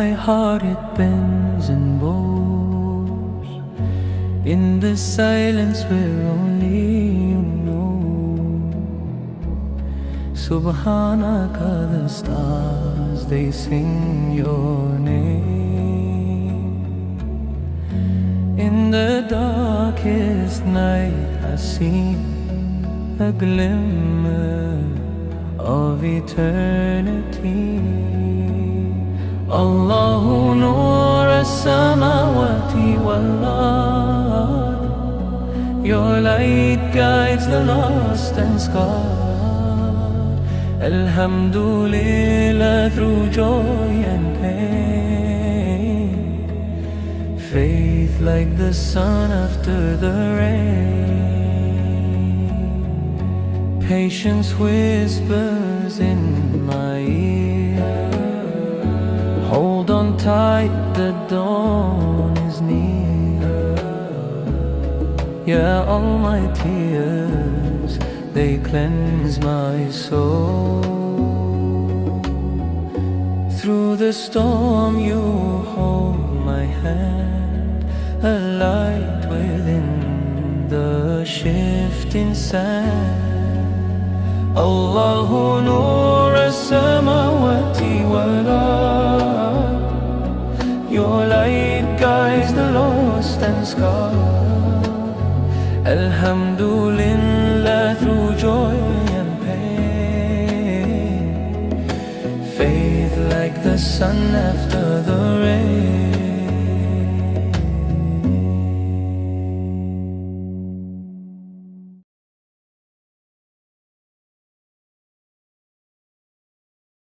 my heart it bends and bows in the silence where only you know. Subhanaka, the stars they sing your name. In the darkest night I see a glimmer of eternity. Allahu Nur as-samawati wal-ard. Your light guides the lost and scarred. Alhamdulillah, through joy and pain. Faith like the sun after the rain. Patience whispers in my ear. Hold on tight, the dawn is near. Yeah, all my tears, they cleanse my soul. Through the storm you hold my hand, a light within the shifting sand. Allahu Nur as-samawati wal-ard. Your light guides the lost and scarred. Alhamdulillah, through joy and pain. Faith like the sun after the rain.